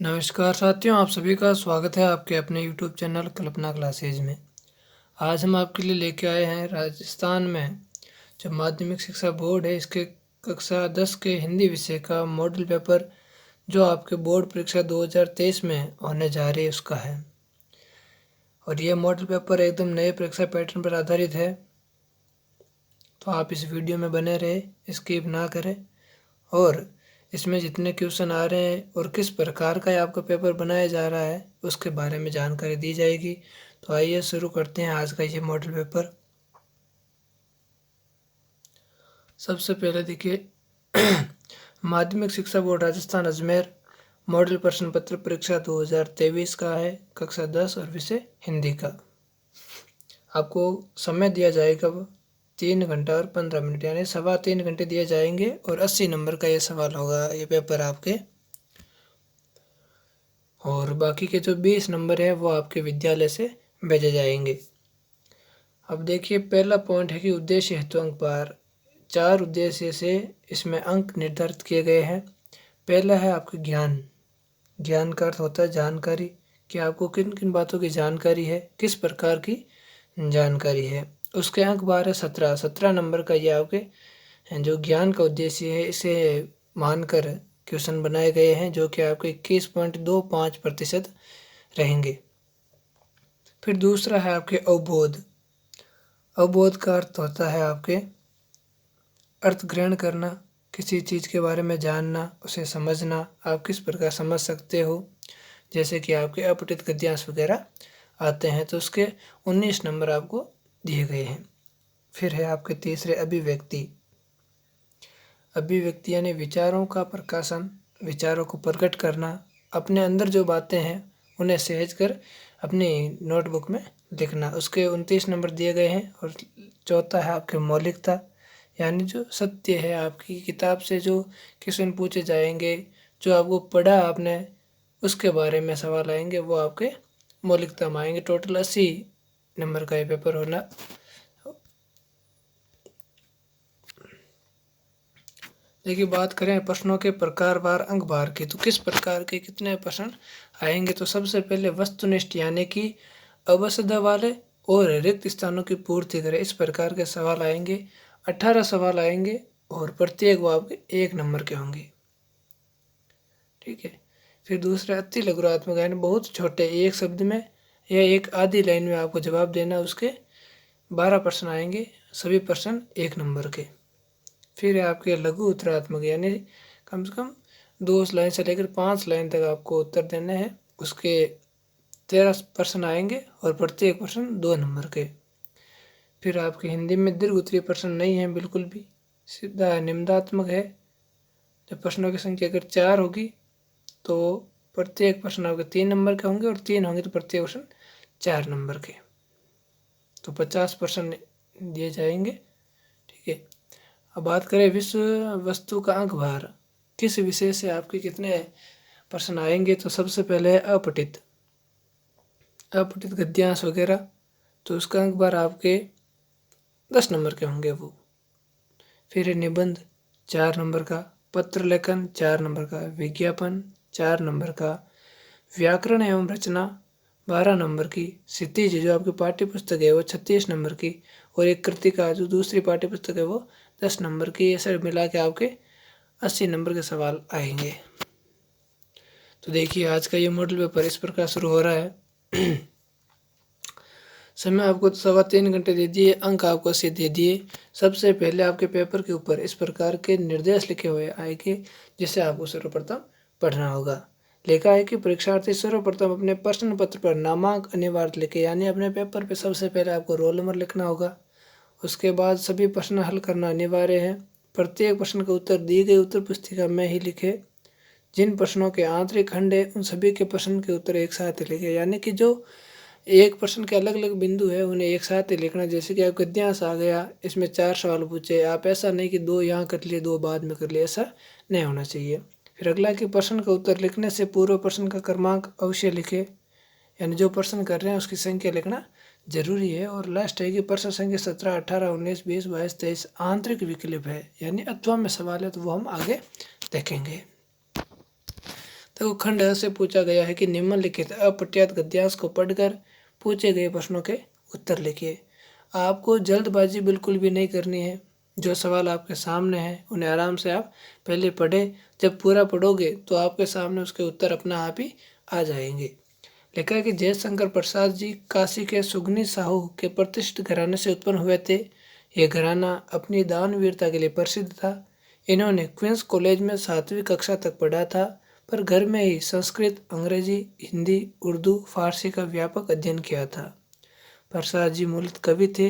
नमस्कार साथियों, आप सभी का स्वागत है आपके अपने YouTube चैनल कल्पना क्लासेज में। आज हम आपके लिए लेके आए हैं राजस्थान में जो माध्यमिक शिक्षा बोर्ड है इसके कक्षा 10 के हिंदी विषय का मॉडल पेपर जो आपके बोर्ड परीक्षा 2023 में होने जा रही है उसका है। और यह मॉडल पेपर एकदम नए परीक्षा पैटर्न पर आधारित है, तो आप इस वीडियो में बने रहे, स्किप ना करें। और इसमें जितने क्वेश्चन आ रहे हैं और किस प्रकार का आपका पेपर बनाया जा रहा है उसके बारे में जानकारी दी जाएगी। तो आइए शुरू करते हैं आज का ये मॉडल पेपर। सबसे पहले देखिए माध्यमिक शिक्षा बोर्ड राजस्थान अजमेर मॉडल प्रश्न पत्र परीक्षा 2023 का है, कक्षा 10 और विषय हिंदी का। आपको समय दिया जाएगा 3 घंटा और 15 मिनट, यानी 3.25 घंटे दिए जाएंगे और 80 नंबर का ये सवाल होगा ये पेपर आपके। और बाकी के जो 20 नंबर है वो आपके विद्यालय से भेजे जाएंगे। अब देखिए पहला पॉइंट है कि उद्देश्य हेतु अंक पार। 4 उद्देश्य से इसमें अंक निर्धारित किए गए हैं। पहला है आपके ज्ञान। ज्ञान का अर्थ होता है जानकारी, कि आपको किन किन बातों की जानकारी है, किस प्रकार की जानकारी है। उसके अंक 12 17 नंबर का ये आपके जो ज्ञान का उद्देश्य है इसे मानकर क्वेश्चन बनाए गए हैं, जो कि आपके 21.25% रहेंगे। फिर दूसरा है आपके अवबोध। अवबोध का अर्थ होता है आपके अर्थ ग्रहण करना, किसी चीज़ के बारे में जानना, उसे समझना, आप किस प्रकार समझ सकते हो। जैसे कि आपके अपठित गद्यांश वगैरह आते हैं, तो उसके 19 नंबर आपको दिए गए हैं। फिर है आपके तीसरे अभिव्यक्ति। अभिव्यक्ति यानी विचारों का प्रकाशन, विचारों को प्रकट करना, अपने अंदर जो बातें हैं उन्हें सहज कर अपनी नोटबुक में लिखना। उसके 29 नंबर दिए गए हैं। और चौथा है आपके मौलिकता, यानी जो सत्य है, आपकी किताब से जो क्वेश्चन पूछे जाएंगे, जो आपको पढ़ा आपने उसके बारे में सवाल आएंगे, वो आपके मौलिकता में आएंगे। टोटल 80 नंबर का ये पेपर होना। देखिए बात करें प्रश्नों के प्रकारवार अंक भार की, तो किस प्रकार के कितने प्रश्न आएंगे। तो सबसे पहले वस्तुनिष्ठ, यानी कि अवसदा वाले और रिक्त स्थानों की पूर्ति करें, इस प्रकार के सवाल आएंगे। 18 सवाल आएंगे और प्रत्येक वो आपके 1 नंबर के होंगे। ठीक है। फिर दूसरा अति लघुरात्मक, यानी बहुत छोटे, एक शब्द में या एक आधी लाइन में आपको जवाब देना, उसके 12 प्रश्न आएंगे, सभी प्रश्न 1 नंबर के। फिर है आपके लघु उत्तरात्मक, यानी कम से कम 2 लाइन से लेकर 5 लाइन तक आपको उत्तर देने हैं, उसके 13 प्रश्न आएंगे और प्रत्येक प्रश्न 2 नंबर के। फिर आपके हिंदी में दीर्घ उत्तरीय प्रश्न नहीं है बिल्कुल भी, सीधा निम्नात्मक है। जब प्रश्नों की संख्या अगर 4 होगी तो प्रत्येक प्रश्न आपके 3 नंबर के होंगे, और 3 होंगे तो प्रत्येक प्रश्न 4 नंबर के। तो 50 प्रश्न दिए जाएंगे। ठीक है। अब बात करें विश्व वस्तु का अंक भार, किस विषय से आपके कितने प्रश्न आएंगे। तो सबसे पहले है अपठित गद्यांश वगैरह, तो उसका अंक भार आपके 10 नंबर के होंगे वो। फिर है निबंध 4 नंबर का, पत्र लेखन 4 नंबर का, विज्ञापन 4 नंबर का, व्याकरण एवं रचना 12 नंबर की, क्षितिज जो आपकी पाठ्य पुस्तक है वो 36 नंबर की, और एक कृतिका जो दूसरी पाठ्य पुस्तक है वो 10 नंबर की। ये सब मिला के आपके 80 नंबर के सवाल आएंगे। तो देखिए आज का ये मॉडल पेपर इस प्रकार शुरू हो रहा है। समय आपको 3.25 घंटे दे दिए, अंक आपको 80 दे दिए। सबसे पहले आपके पेपर के ऊपर इस प्रकार के निर्देश लिखे हुए आएंगे, जिसे आपको सर्वप्रथम पढ़ना होगा। लिखा है कि परीक्षार्थी सर्वप्रथम अपने प्रश्न पत्र पर नामांक अनिवार्य लिखे, यानी अपने पेपर पे सबसे पहले आपको रोल नंबर लिखना होगा। उसके बाद सभी प्रश्न हल करना अनिवार्य है। प्रत्येक प्रश्न का उत्तर दी गई उत्तर पुस्तिका में ही लिखे। जिन प्रश्नों के आंतरिक खंड है उन सभी के प्रश्न के उत्तर एक साथ लिखे, यानी कि जो एक प्रश्न के अलग अलग बिंदु है उन्हें एक साथ ही लिखना। जैसे कि आपका गद्यांश आ गया, इसमें 4 सवाल पूछे, आप ऐसा नहीं कि 2 यहाँ कर लिए 2 बाद में कर लिए, ऐसा नहीं होना चाहिए। फिर अगला कि प्रश्न का उत्तर लिखने से पूर्व प्रश्न का क्रमांक अवश्य लिखे, यानी जो प्रश्न कर रहे हैं उसकी संख्या लिखना जरूरी है। और लास्ट है कि प्रश्न संख्या 17, 18, 19, 20, 22, 23 आंतरिक विकल्प है, यानी अथवा में सवाल है, तो वो हम आगे देखेंगे। तो खंड अ से पूछा गया है कि निम्नलिखित अप्रत्यात गद्यांश को पढ़कर पूछे गए प्रश्नों के उत्तर लिखिए। आपको जल्दबाजी बिल्कुल भी नहीं करनी है। जो सवाल आपके सामने हैं उन्हें आराम से आप पहले पढ़ें। जब पूरा पढ़ोगे तो आपके सामने उसके उत्तर अपना आप ही आ जाएंगे। लिखा है कि जयशंकर प्रसाद जी काशी के सुगनी साहू के प्रतिष्ठित घराने से उत्पन्न हुए थे। यह घराना अपनी दानवीरता के लिए प्रसिद्ध था। इन्होंने क्वींस कॉलेज में 7वीं कक्षा तक पढ़ा था, पर घर में ही संस्कृत, अंग्रेजी, हिंदी, उर्दू, फारसी का व्यापक अध्ययन किया था। प्रसाद जी मूलतः कवि थे।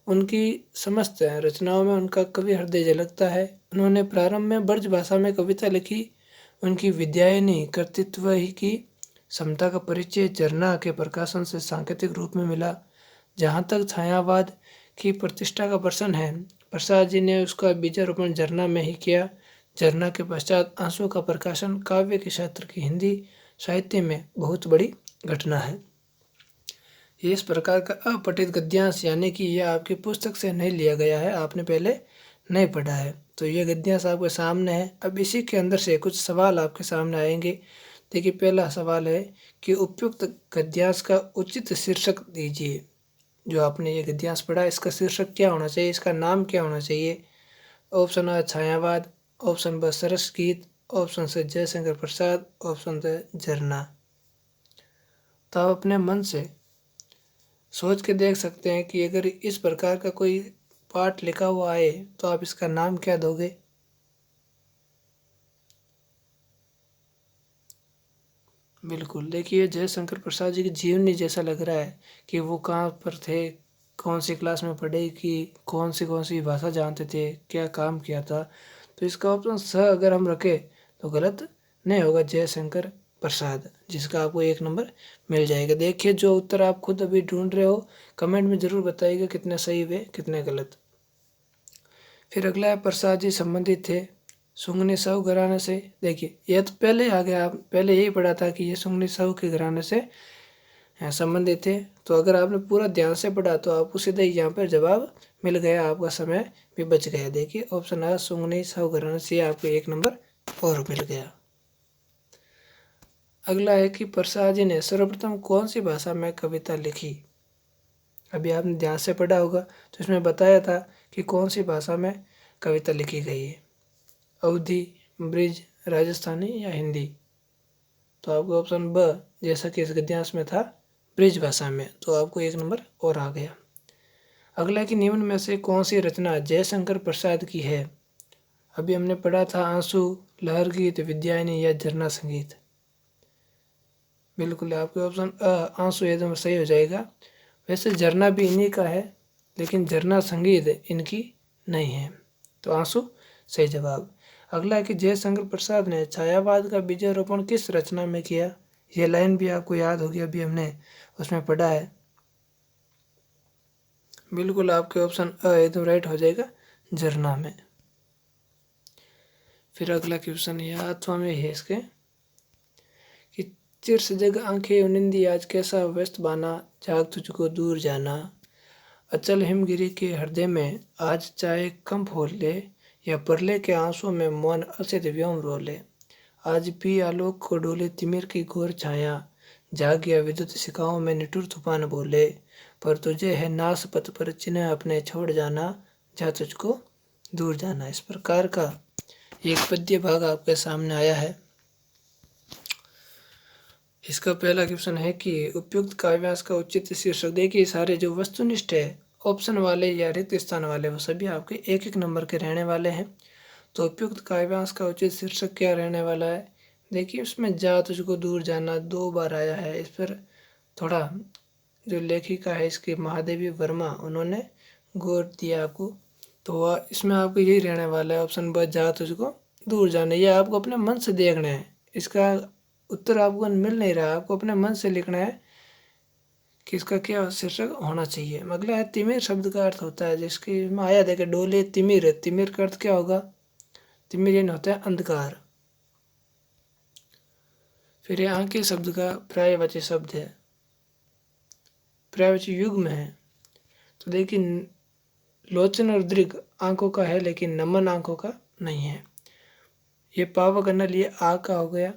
उनकी समस्त रचनाओं में उनका कवि हृदय झलकता है। उन्होंने प्रारंभ में ब्रज भाषा में कविता लिखी। उनकी विद्यायनी कर्तृत्व ही की समता का परिचय झरना के प्रकाशन से सांकेतिक रूप में मिला। जहाँ तक छायावाद की प्रतिष्ठा का प्रश्न है, प्रसाद जी ने उसका बीजारोपण झरना में ही किया। झरना के पश्चात आंसू का प्रकाशन काव्य के क्षेत्र की हिंदी साहित्य में बहुत बड़ी घटना है। ये इस प्रकार का अपठित गद्यांश, यानी कि यह आपकी पुस्तक से नहीं लिया गया है, आपने पहले नहीं पढ़ा है, तो ये गद्यांश आपके सामने है। अब इसी के अंदर से कुछ सवाल आपके सामने आएंगे। देखिए, पहला सवाल है कि उपयुक्त गद्यांश का उचित शीर्षक दीजिए। जो आपने ये गद्यांश पढ़ा, इसका शीर्षक क्या होना चाहिए, इसका नाम क्या होना चाहिए। ऑप्शन आ छायावाद, ऑप्शन ब सरस गीत, ऑप्शन से जयशंकर प्रसाद, ऑप्शन द झरना। तो आप अपने मन से सोच के देख सकते हैं कि अगर इस प्रकार का कोई पाठ लिखा हुआ आए तो आप इसका नाम क्या दोगे। बिल्कुल, देखिए जयशंकर प्रसाद जी की जीवनी जैसा लग रहा है कि वो कहाँ पर थे, कौन सी क्लास में पढ़े, कि कौन सी भाषा जानते थे, क्या काम किया था। तो इसका ऑप्शन स अगर हम रखें तो गलत नहीं होगा, जयशंकर प्रसाद, जिसका आपको 1 नंबर मिल जाएगा। देखिए, जो उत्तर आप खुद अभी ढूंढ रहे हो कमेंट में ज़रूर बताइएगा कितने सही हुए कितने गलत। फिर अगला है प्रसाद जी संबंधित थे सुंगनी साहू घराने से। देखिए, यह तो पहले आ गया, आप पहले यही पढ़ा था कि ये सुंगनी साहू के घराने से संबंधित थे। तो अगर आपने पूरा ध्यान से पढ़ा तो आपको सीधा ही यहाँ पर जवाब मिल गया, आपका समय भी बच गया। देखिए, ऑप्शन आ सुंगनी साहू घराने से आपको 1 नंबर और मिल गया। अगला है कि प्रसाद जी ने सर्वप्रथम कौन सी भाषा में कविता लिखी। अभी आपने ध्यान से पढ़ा होगा तो इसमें बताया था कि कौन सी भाषा में कविता लिखी गई है, अवधी, ब्रिज, राजस्थानी या हिंदी। तो आपको ऑप्शन ब, जैसा कि इस गद्यांश में था, ब्रिज भाषा में, तो आपको 1 नंबर और आ गया। अगला कि निम्न में से कौन सी रचना जयशंकर प्रसाद की है। अभी हमने पढ़ा था आंसू, लहर गीत, विद्यायनी या झरना संगीत। बिल्कुल, आपके ऑप्शन आंसू एकदम सही हो जाएगा। वैसे झरना भी इन्हीं का है, लेकिन झरना संगीत इनकी नहीं है, तो आंसू सही जवाब। अगला है कि जयशंकर प्रसाद ने छायावाद का बीजारोपण किस रचना में किया। ये लाइन भी आपको याद होगी, अभी हमने उसमें पढ़ा है। बिल्कुल, आपके ऑप्शन एकदम राइट हो जाएगा, झरना में। फिर अगला क्वेश्चन ये अथवा में है इसके कि चिर सजग आंखें उनिंदी आज कैसा व्यस्त बाना, जाग तुझको दूर जाना। अचल हिमगिरी के हृदय में आज चाहे कंप हो ले, या परले के आंसू में मौन असित व्योम रोले। आज भी आलोक को डोले तिमिर की घोर छाया, जाग गया विद्युत शिखाओं में निठुर तूफान बोले। पर तुझे है नास पथ पर चिन्ह अपने छोड़ जाना, जा तुझको दूर जाना। इस प्रकार का एक पद्य भाग आपके सामने आया है। इसका पहला क्वेश्चन है कि उपयुक्त काव्यांश का उचित शीर्षक। देखिए, सारे जो वस्तुनिष्ठ है ऑप्शन वाले या रिक्त स्थान वाले वो सभी आपके 1-1 नंबर के रहने वाले हैं। तो उपयुक्त काव्यांश का उचित शीर्षक क्या रहने वाला है। देखिए, उसमें जा तुझको दूर जाना 2 बार आया है। इस पर थोड़ा जो लेखिका है इसकी महादेवी वर्मा, उन्होंने गौर दिया आपको। तो इसमें आपको यही रहने वाला है, ऑप्शन ब, जा तुझको दूर जाना। ये आपको अपने मन से देखना है, इसका उत्तर आपको मिल नहीं रहा, आपको अपने मन से लिखना है कि इसका क्या शीर्षक होना चाहिए। अगला है तिमिर शब्द का अर्थ होता है, जिसकी में आया देखे डोले तिमिर, तिमिर का अर्थ क्या होगा, तिमिर यानी होता है अंधकार। फिर ये आंखें शब्द का पर्यायवाची शब्द है, पर्यायवाची युग में है। तो देखिए, लोचन और दृग आंखों का है, लेकिन नमन आंखों का नहीं है। ये पावक नल, ये आ का हो गया।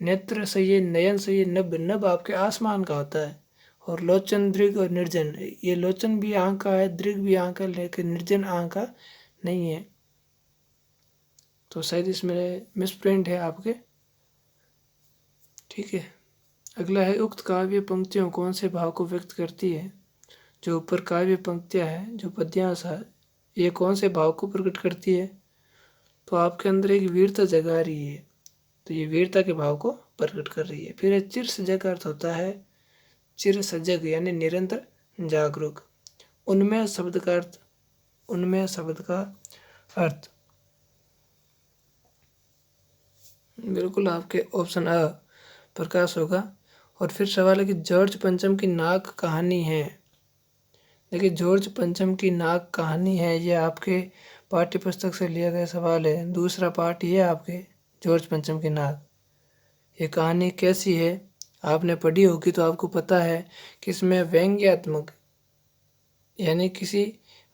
नेत्र सही, नयन सही, नभ, नभ आपके आसमान का होता है। और लोचन, दृग और निर्जन, ये लोचन भी आंख का है, दृग भी आंख का, लेकिन निर्जन आंख का नहीं है। तो शायद इसमें मिसप्रिंट है आपके, ठीक है। अगला है, उक्त काव्य पंक्तियों कौन से भाव को व्यक्त करती है। जो ऊपर काव्य पंक्तियां हैं, जो पद्यांश है, ये कौन से भाव को प्रकट करती है। तो आपके अंदर एक वीरता जगा रही है, तो ये वीरता के भाव को प्रकट कर रही है। फिर चिर सजग अर्थ होता है चिर सजग यानी निरंतर जागरूक। उनमें शब्द का अर्थ, उनमें शब्द का अर्थ बिल्कुल आपके ऑप्शन अ प्रकाश होगा। और फिर सवाल है कि जॉर्ज पंचम की नाग कहानी है। देखिए, जॉर्ज पंचम की नाग कहानी है, ये आपके पाठ्य पुस्तक से लिया गया सवाल है। दूसरा पाठ ये आपके जॉर्ज पंचम की नाग। ये कहानी कैसी है, आपने पढ़ी होगी तो आपको पता है कि इसमें व्यंग्यात्मक यानी किसी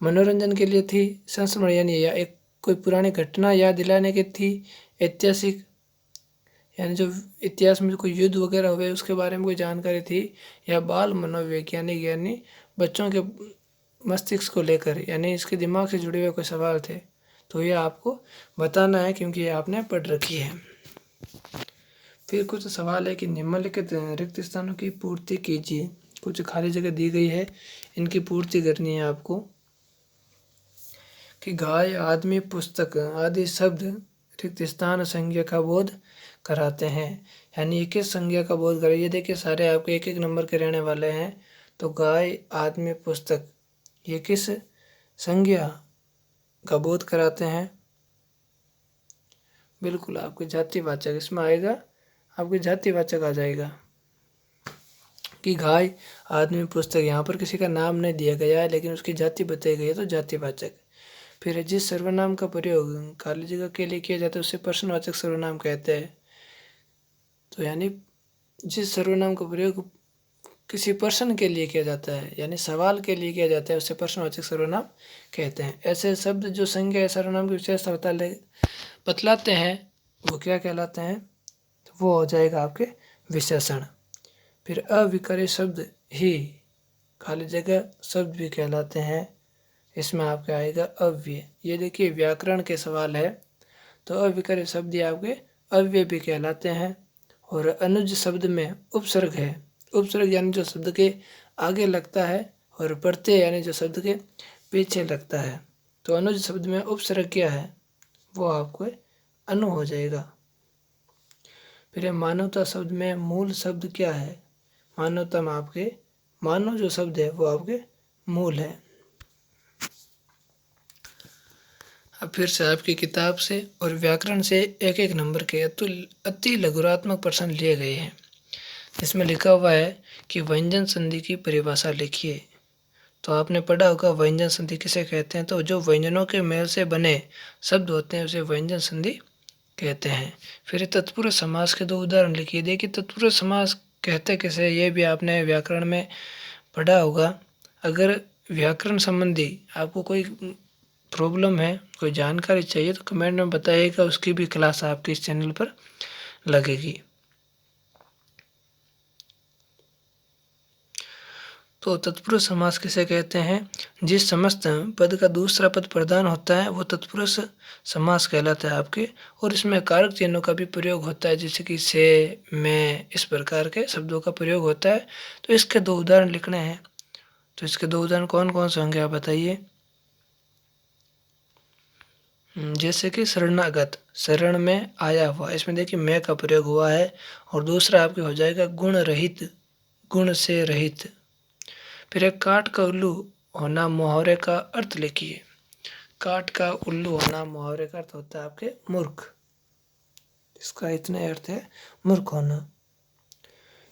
मनोरंजन के लिए थी, संस्मरण यानी या एक कोई पुरानी घटना याद दिलाने की थी, ऐतिहासिक यानी जो इतिहास में कोई युद्ध वगैरह हुए उसके बारे में कोई जानकारी थी, या बाल मनोवैज्ञानिक यानी बच्चों के मस्तिष्क को लेकर यानी इसके दिमाग से जुड़े हुए कोई सवाल थे। तो ये आपको बताना है क्योंकि ये आपने पढ़ रखी है। फिर कुछ सवाल है कि निम्नलिखित रिक्त स्थानों की पूर्ति कीजिए। कुछ खाली जगह दी गई है, इनकी पूर्ति करनी है आपको। कि गाय, आदमी, पुस्तक आदि शब्द रिक्त स्थान संज्ञा का बोध कराते हैं, यानी ये किस संज्ञा का बोध करे। ये देखिए सारे आपके एक एक नंबर के रहने वाले हैं। तो गाय, आदमी, पुस्तक ये किस संज्ञा का बोध कराते हैं। बिल्कुल आपके जातिवाचक, इसमें आएगा आपके जातिवाचक आ जाएगा। कि गाय, आदमी, पुस्तक, यहाँ पर किसी का नाम नहीं दिया गया है लेकिन उसकी जाति बताई गई है, तो जातिवाचक। फिर जिस सर्वनाम का प्रयोग खाली जगह के लिए किया जाता है उसे प्रश्नवाचक सर्वनाम कहते हैं। तो यानी जिस सर्वनाम का प्रयोग किसी पर्सन के लिए किया जाता है यानी सवाल के लिए किया जाता है उसे प्रश्नवाचक सर्वनाम कहते हैं। ऐसे शब्द जो संज्ञा या सर्वनाम की विशेषता बतलाते हैं वो क्या कहलाते हैं, तो वो हो जाएगा आपके विशेषण। फिर अविकारी शब्द ही खाली जगह शब्द भी कहलाते हैं, इसमें आपके आएगा अव्यय। ये देखिए व्याकरण के सवाल है, तो अविकारी शब्द ये आपके अव्यय भी कहलाते हैं। और अनुज शब्द में उपसर्ग है, उपसर्ग यानी जो शब्द के आगे लगता है, और प्रत्यय यानी जो शब्द के पीछे लगता है। तो अनुज शब्द में उपसर्ग क्या है, वो आपको अनु हो जाएगा। फिर मानवता शब्द में मूल शब्द क्या है, मानवता में आपके मानव जो शब्द है वो आपके मूल है। अब फिर से आपकी किताब से और व्याकरण से एक एक नंबर के अति लघुरात्मक प्रश्न लिए गए हैं। इसमें लिखा हुआ है कि व्यंजन संधि की परिभाषा लिखिए। तो आपने पढ़ा होगा व्यंजन संधि किसे कहते हैं, तो जो व्यंजनों के मेल से बने शब्द होते हैं उसे व्यंजन संधि कहते हैं। फिर तत्पुरुष समास के दो उदाहरण लिखिए। देखिए तत्पुरुष समास कहते किसे, ये भी आपने व्याकरण में पढ़ा होगा। अगर व्याकरण संबंधी आपको कोई प्रॉब्लम है, कोई जानकारी चाहिए तो कमेंट में बताइएगा, उसकी भी क्लास आपके इस चैनल पर लगेगी। तो तत्पुरुष समास किसे कहते हैं, जिस समस्त पद का दूसरा पद प्रधान होता है वो तत्पुरुष समास कहलाता है आपके। और इसमें कारक चिन्हों का भी प्रयोग होता है, जैसे कि से, मैं, इस प्रकार के शब्दों का प्रयोग होता है। तो इसके दो उदाहरण लिखने हैं, तो इसके दो उदाहरण कौन कौन से होंगे आप बताइए। जैसे कि शरणागत, शरण में आया हुआ, इसमें देखिए मैं का प्रयोग हुआ है। और दूसरा आपके हो जाएगा गुण रहित, गुण से रहित। फिर एक काठ का उल्लू होना मुहावरे का अर्थ लिखिए। काठ का उल्लू होना मुहावरे का अर्थ होता है आपके मूर्ख, इसका इतना अर्थ है मूर्ख होना।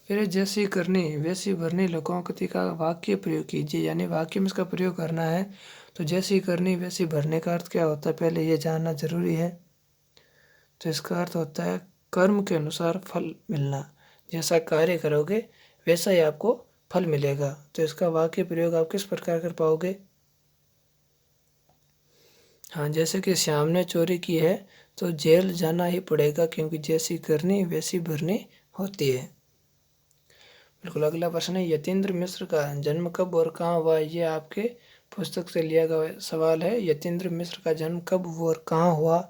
फिर जैसी करनी वैसी भरनी लोकोक्ति का वाक्य प्रयोग कीजिए, यानी वाक्य में इसका प्रयोग करना है। तो जैसी करनी वैसी भरने का अर्थ क्या होता है पहले ये जानना जरूरी है। तो इसका अर्थ होता है कर्म के अनुसार फल मिलना, जैसा कार्य करोगे वैसा ही आपको फल मिलेगा। तो इसका वाक्य प्रयोग आप किस प्रकार कर पाओगे। हाँ, जैसे कि श्याम ने चोरी की है तो जेल जाना ही पड़ेगा, क्योंकि जैसी करनी वैसी भरनी होती है। बिल्कुल। अगला प्रश्न है, यतीन्द्र मिश्र का जन्म कब और कहाँ हुआ? ये आपके पुस्तक से लिया गया सवाल है। यतीन्द्र मिश्र का जन्म कब और कहाँ हुआ?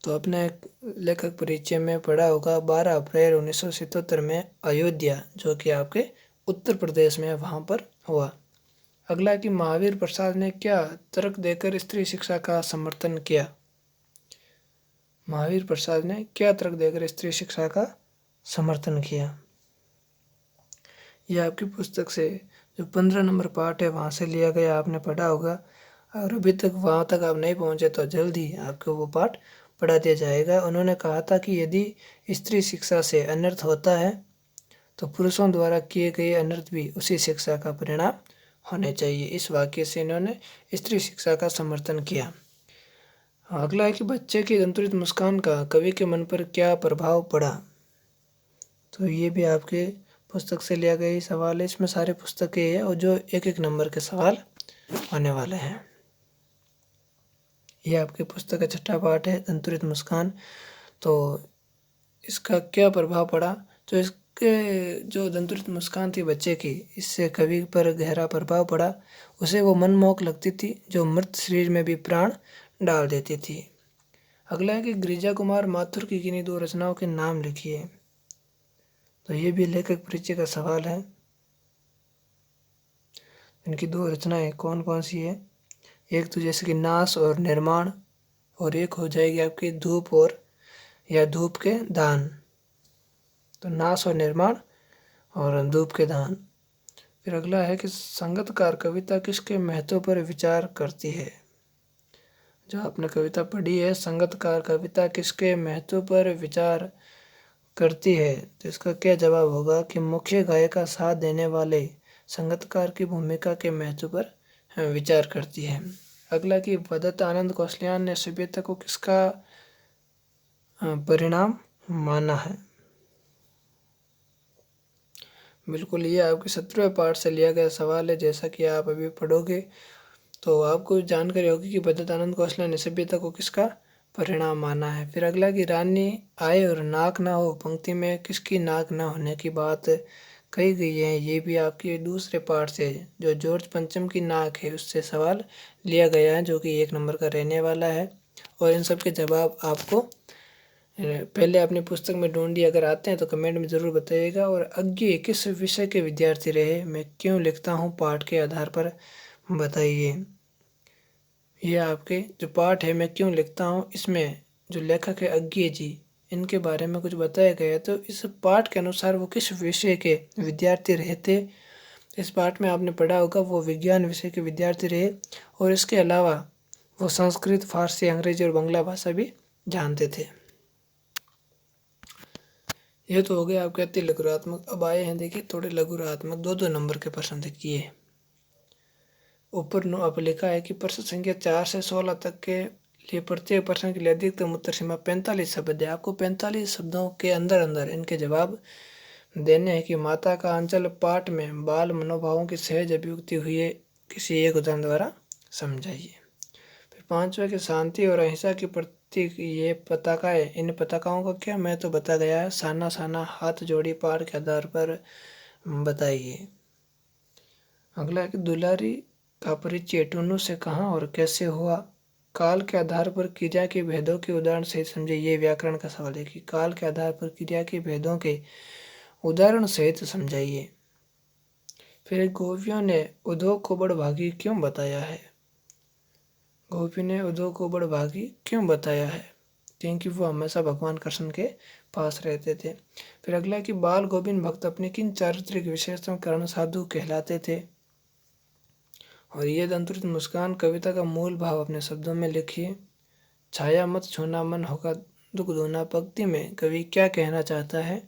तो अपने लेखक परिचय में पढ़ा होगा 12 अप्रैल 1977 में अयोध्या, जो कि आपके उत्तर प्रदेश में, वहाँ पर हुआ। अगला कि महावीर प्रसाद ने क्या तर्क देकर स्त्री शिक्षा का समर्थन किया? महावीर प्रसाद ने क्या तर्क देकर स्त्री शिक्षा का समर्थन किया? यह आपकी पुस्तक से जो 15 नंबर पार्ट है वहाँ से लिया गया, आपने पढ़ा होगा। और अभी तक वहाँ तक आप नहीं पहुँचे तो जल्द ही आपको वो पाठ पढ़ा दिया जाएगा। उन्होंने कहा था कि यदि स्त्री शिक्षा से अनर्थ होता है तो पुरुषों द्वारा किए गए अनर्थ भी उसी शिक्षा का परिणाम होने चाहिए। इस वाक्य से इन्होंने स्त्री शिक्षा का समर्थन किया। अगला है कि बच्चे की अंतरित मुस्कान का कवि के मन पर क्या प्रभाव पड़ा? तो ये भी आपके पुस्तक से लिया गया सवाल है। इसमें सारे पुस्तकें हैं और जो एक एक नंबर के सवाल आने वाले हैं। ये आपकी पुस्तक का छठा पाठ है, अंतरित मुस्कान। तो इसका क्या प्रभाव पड़ा? तो इसके जो दंतुरित मुस्कान थी बच्चे की, इससे कवि पर गहरा प्रभाव पड़ा। उसे वो मनमोहक लगती थी, जो मृत शरीर में भी प्राण डाल देती थी। अगला है कि गिरिजा कुमार माथुर की किन्हीं 2 रचनाओं के नाम लिखिए। तो ये भी लेखक परिचय का सवाल है। इनकी 2 रचनाएं कौन कौन सी है? एक तो जैसे कि नाश और निर्माण, और एक हो जाएगी आपकी धूप और या धूप के दान। तो नाश और निर्माण और धूप के दान। फिर अगला है कि संगतकार कविता किसके महत्व पर विचार करती है? जो आपने कविता पढ़ी है, संगतकार कविता किसके महत्व पर विचार करती है? तो इसका क्या जवाब होगा कि मुख्य गायक का साथ देने वाले संगतकार की भूमिका के महत्व पर विचार करती है। अगला कि भदत्त आनंद कौशल्यान ने सभ्यता को किसका परिणाम माना है? बिल्कुल, ये आपके 17वें पाठ से लिया गया सवाल है। जैसा कि आप अभी पढ़ोगे तो आपको जानकारी होगी कि भदत्त आनंद कौशल्यान ने सभ्यता को किसका परिणाम माना है। फिर अगला कि रानी आए और नाक ना हो पंक्ति में किसकी नाक ना होने की बात कही गई है? ये भी आपके दूसरे पाठ से जो जॉर्ज पंचम की नाक है उससे सवाल लिया गया है, जो कि 1 नंबर का रहने वाला है। और इन सब के जवाब आपको पहले अपनी पुस्तक में ढूंढिए। अगर आते हैं तो कमेंट में ज़रूर बताइएगा। और आगे किस विषय के विद्यार्थी रहे, मैं क्यों लिखता हूँ, पाठ के आधार पर बताइए। ये आपके जो पाठ है मैं क्यों लिखता हूँ, इसमें जो लेखक है अज्ञे जी, इनके बारे में कुछ बताया गया है। तो इस पाठ के अनुसार वो किस विषय के विद्यार्थी रहे थे? इस पाठ में आपने पढ़ा होगा वो विज्ञान विषय के विद्यार्थी रहे। और इसके अलावा वो संस्कृत, फारसी, अंग्रेजी और बांग्ला भाषा भी जानते थे। ये तो हो गया आपके अति लघुरात्मक। अब आए हैं देखिए थोड़े लघुरात्मक 2-2 नंबर के प्रश्न देखिए। ऊपर आप लिखा है कि प्रश्न संख्या 4 से 16 तक के लिए प्रत्येक प्रश्न के लिए अधिकतम उत्तर सीमा 45 शब्द है। आपको 45 शब्दों के अंदर अंदर इनके जवाब देने हैं। कि माता का अंचल पाठ में बाल मनोभावों की सहज अभिव्यक्ति हुई है, किसी एक उदाहरण द्वारा समझाइए। फिर 5वां कि शांति और अहिंसा की प्रतीक ये पताकाएं, इन पताकाओं का क्या महत्व बताया गया है? साना साना हाथ जोड़ी पाठ के आधार पर बताइए। अगला है कि दुलारी का परिचय टुन्नू से कहाँ और कैसे हुआ? काल के आधार पर क्रिया के भेदों के उदाहरण सहित समझे। ये व्याकरण का सवाल है कि काल के आधार पर क्रिया के भेदों के उदाहरण सहित समझाइए। फिर गोपियों ने उद्योग को बड़भागी क्यों बताया है? गोपी ने उद्योग को बड़भागी क्यों बताया है? क्योंकि वो हमेशा भगवान कृष्ण के पास रहते थे। फिर अगला कि बाल गोविंद भक्त अपने किन चारित्रिक विशेषताओं के कारण साधु कहलाते थे? और ये दंतुरित मुस्कान कविता का मूल भाव अपने शब्दों में लिखिए। छाया मत छूना मन होगा दुख दूना पंक्ति में कवि क्या कहना चाहता है?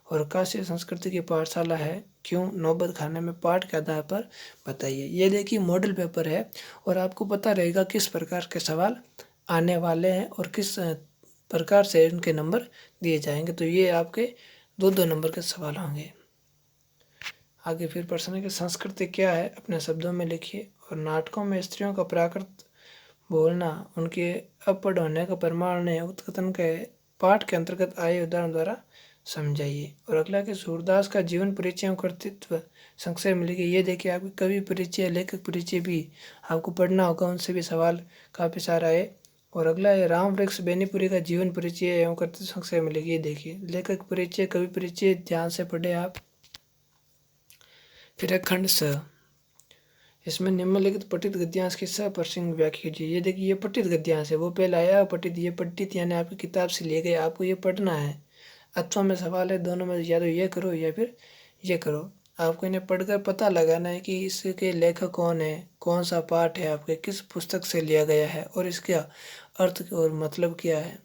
और काशी संस्कृति की पाठशाला है क्यों? नौबत खाने में पाठ के आधार पर बताइए। ये देखिए मॉडल पेपर है और आपको पता रहेगा किस प्रकार के सवाल आने वाले हैं और किस प्रकार से इनके नंबर दिए जाएंगे। तो ये आपके 2-2 नंबर के सवाल होंगे। आगे फिर प्रश्न है कि संस्कृति क्या है, अपने शब्दों में लिखिए। और नाटकों में स्त्रियों का प्राकृत बोलना उनके अपढ़ होने का प्रमाण है, उक्त कथन के पाठ के अंतर्गत आए उदाहरण द्वारा समझाइए। और अगला कि सूरदास का जीवन परिचय एवं कर्तृत्व संक्षेप में लिखिए। ये देखिए आपके कवि परिचय, लेखक परिचय भी आपको पढ़ना होगा, उनसे भी सवाल काफ़ी सारा है। और अगला है राम वृक्ष बेनीपुरी का जीवन परिचय एवं कर्तृत्व संक्षेप में लिखिए। देखिए लेखक परिचय, कवि परिचय ध्यान से पढ़े आप। फिर है खंड स, इसमें निम्नलिखित पठित गद्यांश की सप्रसंग व्याख्या कीजिए। ये देखिए ये पठित गद्यांश है, वो पहले आया पठित, ये पठित यानी आपकी किताब से लिए गए, आपको ये पढ़ना है। अथवा में सवाल है, दोनों में या तो ये करो या फिर ये करो। आपको इन्हें पढ़कर पता लगाना है कि इसके लेखक कौन है, कौन सा पाठ है, आपके किस पुस्तक से लिया गया है और इसका अर्थ और मतलब क्या है।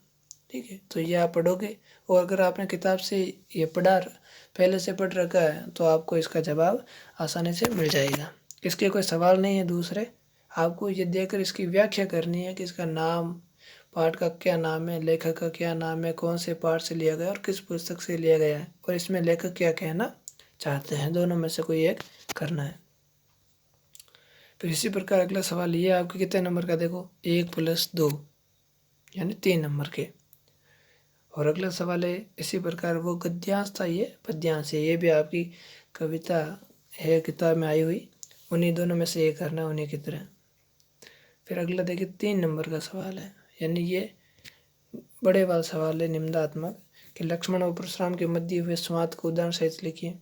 ठीक है, तो ये आप पढ़ोगे। और अगर आपने किताब से ये पहले से पढ़ रखा है तो आपको इसका जवाब आसानी से मिल जाएगा। इसके कोई सवाल नहीं है दूसरे, आपको ये देखकर इसकी व्याख्या करनी है कि इसका नाम, पाठ का क्या नाम है, लेखक का क्या नाम है, कौन से पाठ से लिया गया और किस पुस्तक से लिया गया है, और इसमें लेखक क्या कहना चाहते हैं, दोनों में से कोई एक करना है। फिर इसी प्रकार अगला सवाल ये आपके कितने नंबर का, देखो 1+2 यानी 3 नंबर के। और अगला सवाल है इसी प्रकार, वो गद्यांश था ये पद्यांश है, ये भी आपकी कविता है किताब में आई हुई, उन्हीं दोनों में से ये करना है, उन्हीं की तरह। फिर अगला देखिए 3 नंबर का सवाल है, यानी ये बड़े वाला सवाल है निम्नात्मक कि लक्ष्मण और परशुराम के मध्य हुए संवाद को उदाहरण सहित लिखिए,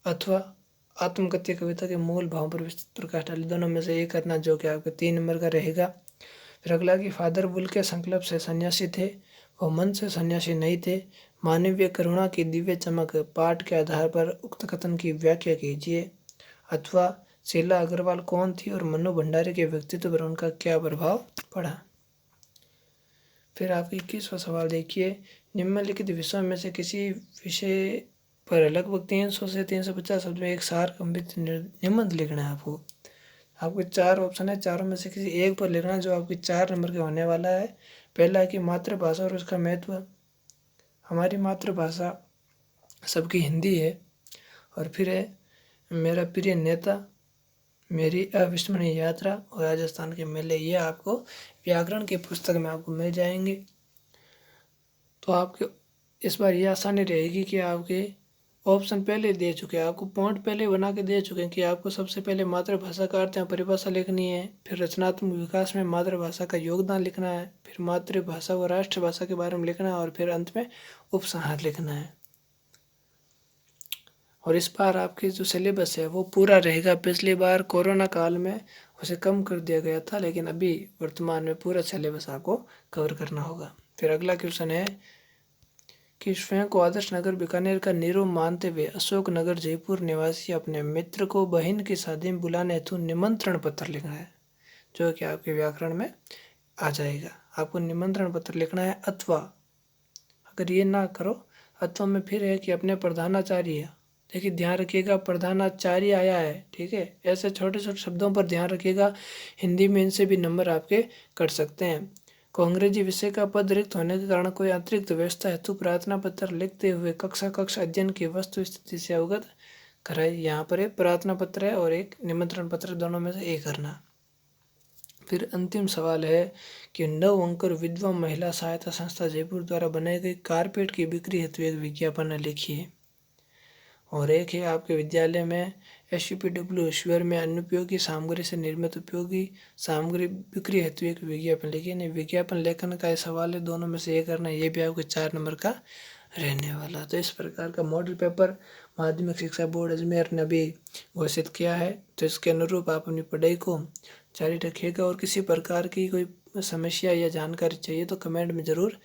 अथवा आत्मकथ्य कविता के मूल भावों पर विस्तृत प्रकाश डालिए, दोनों में से ये करना जो कि आपके 3 नंबर का रहेगा। फिर अगला कि फादर बुल के संकल्प से सन्यासी थे, वो मन से सन्यासी नहीं थे, मानवीय करुणा की दिव्य चमक पाठ के आधार पर उक्त कथन की व्याख्या कीजिए, अथवा शीला अग्रवाल कौन थी और मन्नू भंडारी के व्यक्तित्व पर उनका क्या प्रभाव पड़ा। फिर आपकी 21वां सवाल देखिए, निम्नलिखित विषयों में से किसी विषय पर लगभग 300 से 350 शब्द में एक सार गंभीर निबंध लिखना है आपको। आपके 4 ऑप्शन है, चारों में से किसी एक पर लिखना जो आपकी 4 नंबर के होने वाला है। पहला है कि मातृभाषा और उसका महत्व। हमारी मातृभाषा सबकी हिंदी है। और फिर है मेरा प्रिय नेता, मेरी अविस्मरणीय यात्रा और राजस्थान के मेले। ये आपको व्याकरण की पुस्तक में आपको मिल जाएंगे। तो आपके इस बार ये आसानी रहेगी कि आपके ऑप्शन पहले दे चुके हैं, आपको पॉइंट पहले बना के दे चुके हैं कि आपको सबसे पहले मातृभाषा का अर्थ या परिभाषा लिखनी है, फिर रचनात्मक विकास में मातृभाषा का योगदान लिखना है, फिर मातृभाषा व राष्ट्रभाषा के बारे में लिखना है और फिर अंत में उपसंहार लिखना है। और इस बार आपके जो सिलेबस है वो पूरा रहेगा। पिछली बार कोरोना काल में उसे कम कर दिया गया था, लेकिन अभी वर्तमान में पूरा सिलेबस आपको कवर करना होगा। फिर अगला क्वेश्चन है कि स्वयं को आदर्श नगर बीकानेर का नींव मानते हुए अशोक नगर जयपुर निवासी अपने मित्र को बहन की शादी में बुलाने हेतु निमंत्रण पत्र लिखना है, जो कि आपके व्याकरण में आ जाएगा। आपको निमंत्रण पत्र लिखना है, अथवा अगर ये ना करो, अथवा में फिर है कि अपने प्रधानाचार्य, देखिए ध्यान रखिएगा प्रधानाचार्य आया है, ठीक है, ऐसे छोटे छोटे शब्दों पर ध्यान रखिएगा। हिंदी में इनसे भी नंबर आपके कट सकते हैं। को अंग्रेजी विषय का पद रिक्त होने के कारण कोई अतिरिक्त व्यवस्था हेतु प्रार्थना पत्र लिखते हुए कक्षा अध्ययन की वस्तु स्थिति से अवगत कराए। यहाँ पर एक प्रार्थना पत्र है और एक निमंत्रण पत्र, दोनों में से एक करना। फिर अंतिम सवाल है कि 9 अंक विधवा महिला सहायता संस्था जयपुर द्वारा बनाई गई कारपेट की बिक्री हेतु एक विज्ञापन लिखिए। और एक है आपके विद्यालय में SUPW ईश्वर में अनुपयोगी सामग्री से निर्मित उपयोगी सामग्री बिक्री हेतु एक विज्ञापन लिखिए। नहीं, विज्ञापन लेखन का सवाल है, दोनों में से एक करना, ये भी आपके 4 नंबर का रहने वाला। तो इस प्रकार का मॉडल पेपर माध्यमिक शिक्षा बोर्ड अजमेर ने अभी घोषित किया है। तो इसके अनुरूप आप अपनी पढ़ाई को जारी रखिएगा और किसी प्रकार की कोई समस्या या जानकारी चाहिए तो कमेंट में ज़रूर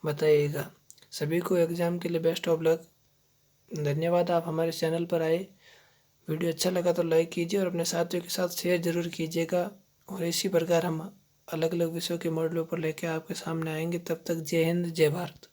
बताइएगा। सभी को एग्ज़ाम के लिए बेस्ट ऑफ लक। धन्यवाद, आप हमारे चैनल पर आए। वीडियो अच्छा लगा तो लाइक कीजिए और अपने साथियों के साथ शेयर ज़रूर कीजिएगा। और इसी प्रकार हम अलग अलग विषयों के मॉडलों पर लेकर आपके सामने आएंगे। तब तक जय हिंद, जय भारत।